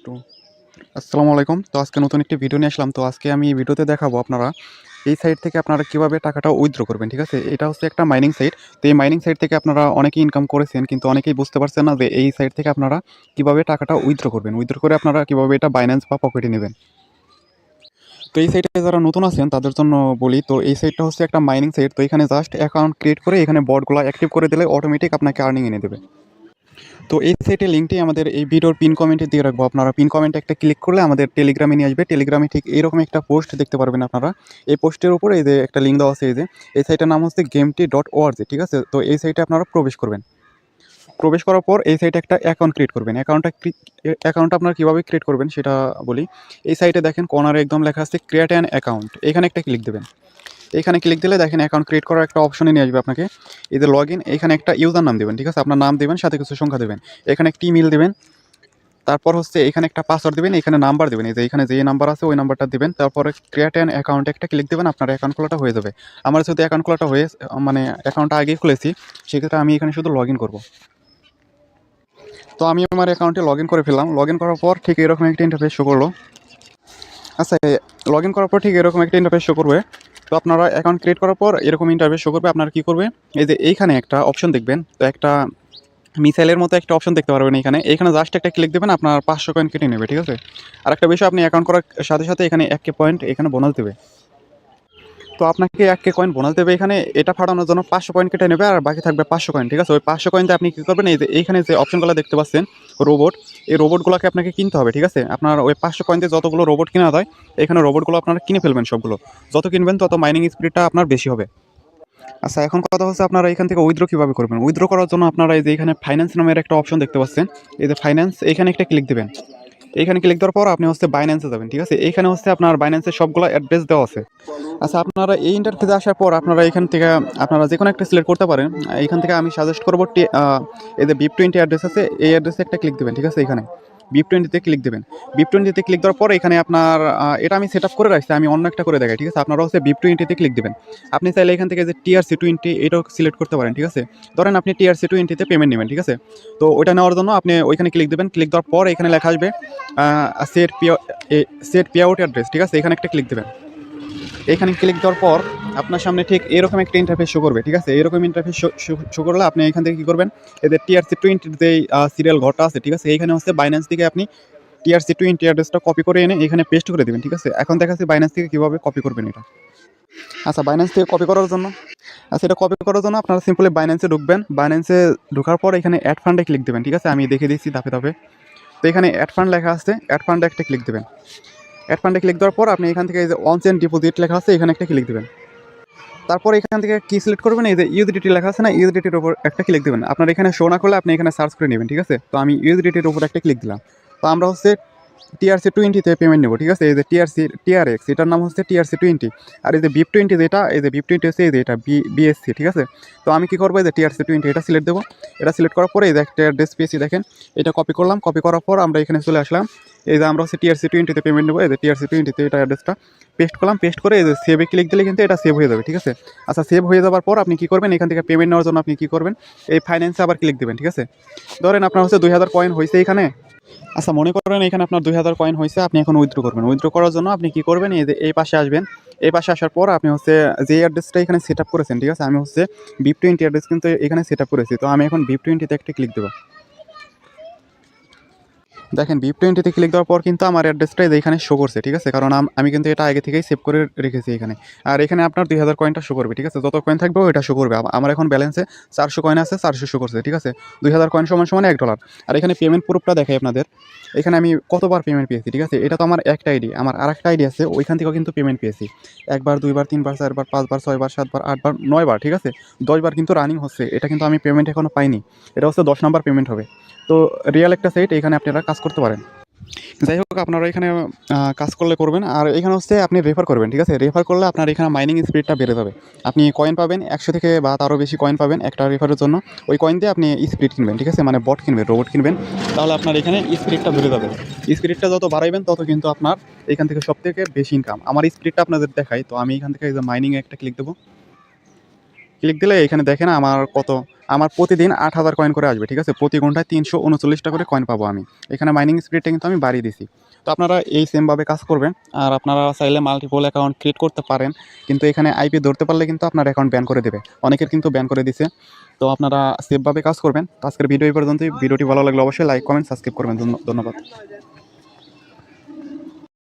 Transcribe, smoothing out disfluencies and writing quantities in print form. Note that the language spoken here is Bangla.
তো আসসালামু আলাইকুম। তো আজকে নতুন একটি ভিডিও নিয়ে আসলাম। তো আজকে আমি এই ভিডিওতে দেখাবো আপনারা এই সাইট থেকে আপনারা কিভাবে টাকাটা উইথড্র করবেন। ঠিক আছে? এটা হচ্ছে একটা মাইনিং সাইট। তো এই মাইনিং সাইট থেকে আপনারা অনেকেই ইনকাম করেছেন, কিন্তু অনেকেই বুঝতে পারছেন না যে এই সাইট থেকে আপনারা কিভাবে টাকাটা উইথড্র করবেন। উইথড্র করে আপনারা কিভাবে এটা বাইন্যান্স বা পকেটে নেবেন। তো এই সাইটে যারা নতুন আছেন তাদের জন্য বলি, তো এই সাইটটা হচ্ছে একটা মাইনিং সাইট। তো এখানে জাস্ট অ্যাকাউন্ট ক্রিয়েট করে এখানে বটগুলো অ্যাক্টিভ করে দিলে অটোমেটিক আপনাকে আর্নিং এনে দেবে। তো এই সাইটের লিঙ্কটি আমাদের এই ভিডিওর পিন কমেন্টে দিয়ে রাখবো। আপনারা পিন কমেন্টে একটা ক্লিক করলে আমাদের টেলিগ্রামে নিয়ে আসবে। টেলিগ্রামে ঠিক এইরকম একটা পোস্ট দেখতে পারবেন আপনারা। এই পোস্টের উপরে এই যে একটা লিঙ্ক দেওয়া আছে, এই সাইটের নাম হচ্ছে gamety.org। ঠিক আছে? তো এই সাইটে আপনারা প্রবেশ করবেন। প্রবেশ করার পর এই সাইটে একটা অ্যাকাউন্ট ক্রিয়েট করবেন। অ্যাকাউন্টটা আপনারা কীভাবে ক্রিয়েট করবেন সেটা বলি। এই সাইটে দেখেন কর্নারে একদম লেখা আছে ক্রিয়েট অ্যান অ্যাকাউন্ট। এখানে একটা ক্লিক দেবেন। এখানে ক্লিক দিলে দেখেন অ্যাকাউন্ট ক্রিয়েট করার একটা অপশনে নিয়ে আসবে আপনাকে। এই যে লগ ইন, এখানে একটা ইউজার নাম দেবেন। ঠিক আছে? আপনার নাম দেবেন, সাথে কিছু সংখ্যা দেবেন। এখানে একটি ইমেল দেবেন। তারপর হচ্ছে এখানে একটা পাসওয়ার্ড দেবেন, এখানে নাম্বার দেবেন। এই যে এখানে যে নাম্বার আছে ওই নাম্বারটা দিবেন। তারপরে ক্রিয়েট অ্যান অ্যাকাউন্ট একটা ক্লিক দেবেন, আপনার অ্যাকাউন্ট খোলাটা হয়ে যাবে। আমার যেহেতু অ্যাকাউন্ট খোলাটা হয়ে মানে অ্যাকাউন্টটা আগেই খুলেছি, সেক্ষেত্রে আমি এখানে শুধু লগ ইন করবো। তো আমি আমার অ্যাকাউন্টে লগ ইন করে ফেললাম। লগ ইন করার পর ঠিক এরকম একটা ইন্টারফেস শো করলো। আচ্ছা, লগ ইন করার পর ঠিক এরকম একটা ইন্টারফেস শো করবে। তো আপনারা অ্যাকাউন্ট ক্রিয়েট করার পর এরকম ইন্টারফেস শো করবে। আপনারা কী করবে, এই যে এইখানে একটা অপশন দেখবেন, তো একটা মিসাইলের মতো একটা অপশন দেখতে পারবেন এইখানে। এইখানে জাস্ট একটা ক্লিক দেবেন, আপনার 500 কয়েন কেটে নেবে। ঠিক আছে? আর একটা বিষয়, আপনি অ্যাকাউন্ট করার সাথে সাথে এখানে 1K পয়েন্ট এখানে বোনাস দেবে। তো আপনাকে 1K কয়েন বোনাস দেবে এখানে। এটা ফাটানোর জন্য 500 কয়েন কেটে নেবে, আর বাকি থাকবে 500 কয়েন। ঠিক আছে? ওই 500 কয়েন দিয়ে আপনি কী করবেন, এই যে এইখানে যে অপশনগুলো দেখতে পাচ্ছেন রোবট, এই রোবটগুলোকে আপনাকে কিনতে হবে। ঠিক আছে? আপনার ওই 500 কয়েন দিয়ে যতগুলো রোবট কেনা যায়, এখানে রোবটগুলো আপনারা কিনে ফেলবেন সবগুলো। যত কিনবেন তত মাইনিং স্পিডটা আপনার বেশি হবে। আচ্ছা, এখন কথা হচ্ছে আপনারা এখান থেকে উইথড্র কীভাবে করবেন। উইথড্র করার জন্য আপনারা এই যে এখানে ফাইন্যান্স নামের একটা অপশন দেখতে পাচ্ছেন, এই যে ফাইন্যান্স, এখানে একটা ক্লিক দেবেন। এইখানে ক্লিক দেওয়ার পর আপনি হচ্ছে বাইন্যান্সে যাবেন। ঠিক আছে? এইখানে হচ্ছে আপনার বাইন্যান্সের সবগুলো অ্যাড্রেস দেওয়া আছে। আচ্ছা, আপনারা এই ইন্টারফেসে আসার পর আপনারা এখান থেকে আপনারা যে কোনো একটা সিলেক্ট করতে পারেন। এইখান থেকে আমি সাজেস্ট করবো এই যে BIP20 অ্যাড্রেস আছে, এই অ্যাড্রেসে একটা ক্লিক দেবেন। ঠিক আছে? এখানে BIP20-তে ক্লিক দেবেন। BIP20-তে ক্লিক দেওয়ার পর এখানে আপনার এটা আমি সেট আপ করে রাখছি, আমি অন্য একটা করে দেখাই। ঠিক আছে? আপনারা হচ্ছে BIP20-তে ক্লিক দেবেন। আপনি চাইলে এখান থেকে যে TRC20 এটাও সিলেক্ট করতে পারেন। ঠিক আছে? ধরেন আপনি TRC20-তে পেমেন্ট নেবেন। ঠিক আছে? তো ওইটা নেওয়ার জন্য আপনি ওইখানে ক্লিক দেবেন। ক্লিক দেওয়ার পর এখানে লেখা আসবে সেট পে আউট অ্যাড্রেস। ঠিক আছে? এখানে একটা ক্লিক দেবেন। এখানে ক্লিক দেওয়ার পর আপনার সামনে ঠিক এরকম একটা ইন্টারফেস শো করবে। ঠিক আছে? এরকম ইন্টারফেস শো করলে আপনি এখান থেকে কী করবেন, এদের TRC20 যেই সিরিয়াল ঘরটা আছে, ঠিক আছে, এইখানে হচ্ছে বাইন্যান্স থেকে আপনি TRC20 অ্যাড্রেসটা কপি করে এনে এখানে পেস্ট করে দেবেন। ঠিক আছে? এখন দেখাচ্ছি বাইন্যান্স থেকে কীভাবে কপি করবেন এটা। আচ্ছা, বাইন্যান্স থেকে কপি করার জন্য এটা কপি করার জন্য আপনারা সিম্পলি বাইন্যান্সে ঢুকবেন। বাইন্যান্সে ঢোকার পর এখানে অ্যাড ফান্ডে ক্লিক দেবেন। ঠিক আছে? আমি দেখিয়ে দিচ্ছি ধাপে ধাপে। তো এখানে অ্যাড ফান্ড লেখা আছে, অ্যাড ফান্ডে একটা ক্লিক দেবেন। অ্যাড ফান্ডে ক্লিক দেওয়ার পর আপনি এখান থেকে এই যে অন চেইন ডিপোজিট লেখা আছে, এখানে একটা ক্লিক দেবেন। তারপর এখান থেকে কি সিলেক্ট করবেন, এই যে ইউএসডিটি লেখা আছে না, ইউএসডিটির উপর একটা ক্লিক দেবেন। আপনার এখানে শো না করলে আপনি এখানে সার্চ করে নেবেন। ঠিক আছে? তো আমি ইউএসডিটির উপর একটা ক্লিক দিলাম। তো আমরা হচ্ছে TRC20-তে পেমেন্ট নেব। ঠিক আছে? এই যে TRX, এটার নাম হচ্ছে TRC20। আর এই যে BIP20 যেটা, এই যে BIP20 হচ্ছে এই যে এটা BSC। ঠিক আছে? তো আমি কি করবো, এই যে TRC20 এটা সিলেক্ট দেবো। এটা সিলেক্ট করার পরে এই যে একটা অ্যাড্রেস পেয়েছি, দেখেন এটা কপি করলাম। কপি করার পর আমরা এখানে চলে আসলাম। এই যে আমরা হচ্ছে TRC20-তে পেমেন্ট নেবো। এই যে TRC20-তে এটা অ্যাড্রেসটা পেস্ট করলাম। পেস্ট করে এই যে সেভে ক্লিক দিলে কিন্তু এটা সেভ হয়ে যাবে। ঠিক আছে? আচ্ছা, সেভ হয়ে যাওয়ার পর আপনি কী করবেন, এখান থেকে পেমেন্ট নেওয়ার জন্য আপনি কী করবেন, এই ফাইন্যান্সে আবার ক্লিক দেবেন। ঠিক আছে? ধরেন আপনার হচ্ছে 2000 কয়েন হয়েছে এখানে। আচ্ছা, মনে করেন এখানে আপনার 2000 কয়েন হয়েছে, আপনি এখন উইথড্র করবেন। উইথড্র করার জন্য আপনি কী করবেন, এই যে এই পাশে আসবেন। এই পাশে আসার পর আপনি হচ্ছে যে অ্যাড্রেসটা এখানে সেট আপ করেছেন। ঠিক আছে? আমি হচ্ছে BIP20 অ্যাড্রেস কিন্তু এখানে সেট আপ করেছি। তো আমি এখন BIP20-তে একটা ক্লিক দেবো। দেখেন BIP20-তে ক্লিক দেওয়ার পর কিন্তু আমার অ্যাড্রেসটা এখানে শো করছে। ঠিক আছে? কারণ আমি কিন্তু এটা আগে থেকেই সেভ করে রেখেছি এখানে। আর এখানে আপনার 2000 কয়েনটা শো করবে। ঠিক আছে? যত কয়েন থাকবে ওইটা শো করবে। আমার এখন ব্যালেন্সে 400 কয়েন আছে, 400 শো করছে। ঠিক আছে? 2000 কয়েন সমান সমান $1। আর এখানে পেমেন্ট প্রুফটা দেখাই আপনাদের। এখানে আমি কতবার পেমেন্ট পেয়েছি। ঠিক আছে? এটা তো আমার একটা আইডি, আমার আরেকটা আইডি আছে, ওইখান থেকেও কিন্তু পেমেন্ট পেয়েছি। 1 বার, 2 বার, 3 বার, 4 বার, 5 বার, 6 বার, 7 বার, 8 বার, 9 বার। ঠিক আছে? 10 বার কিন্তু রানিং হচ্ছে। এটা কিন্তু আমি পেমেন্ট এখনও পাইনি। এটা হচ্ছে 10 নাম্বার পেমেন্ট হবে। তো রিয়েল একটা সাইট, এখানে আপনারা কাজ করতে পারেন। যাই হোক, আপনারা এখানে কাজ করলে করবেন। আর এখানে হচ্ছে আপনি রেফার করবেন। ঠিক আছে? রেফার করলে আপনার এখানে মাইনিং স্পিডটা বেড়ে যাবে। আপনি কয়েন পাবেন 100 থেকে বা তারও বেশি কয়েন পাবেন একটা রেফারের জন্য। ওই কয়েন দিয়ে আপনি স্পিড কিনবেন। ঠিক আছে? মানে বট কিনবেন, রোবট কিনবেন। তাহলে আপনার এখানে স্পিডটা বেড়ে যাবে। স্পিডটা যত বাড়াইবেন তত কিন্তু আপনার এখান থেকে সবথেকে বেশি ইনকাম। আমার স্পিডটা আপনাদের দেখাই। তো আমি এখান থেকে এই যে মাইনিংয়ে একটা ক্লিক দেবো। ক্লিক দিলে এখানে দেখেন আমার প্রতিদিন 8,000 কয়েন করে আসবে, ঠিক আছে? প্রতি ঘন্টায় 339টা করে কয়েন পাবো আমি। এখানে মাইনিং স্পিডটা কিন্তু আমি বাড়িয়ে দিছি। তো আপনারা এই সেমভাবে কাজ করবেন। আর আপনারা চাইলে মাল্টিপল অ্যাকাউন্ট ক্রিয়েট করতে পারেন। কিন্তু এখানে আইপি ধরতে পারলে কিন্তু আপনার অ্যাকাউন্ট ব্যান করে দেবে। অনেকের কিন্তু ব্যান করে দিছে। তো আপনারা সেফভাবে কাজ করবেন। তো আজকের ভিডিও এই পর্যন্তই। ভিডিওটি ভালো লাগলে অবশ্যই লাইক, কমেন্ট, সাবস্ক্রাইব করবেন। ধন্যবাদ।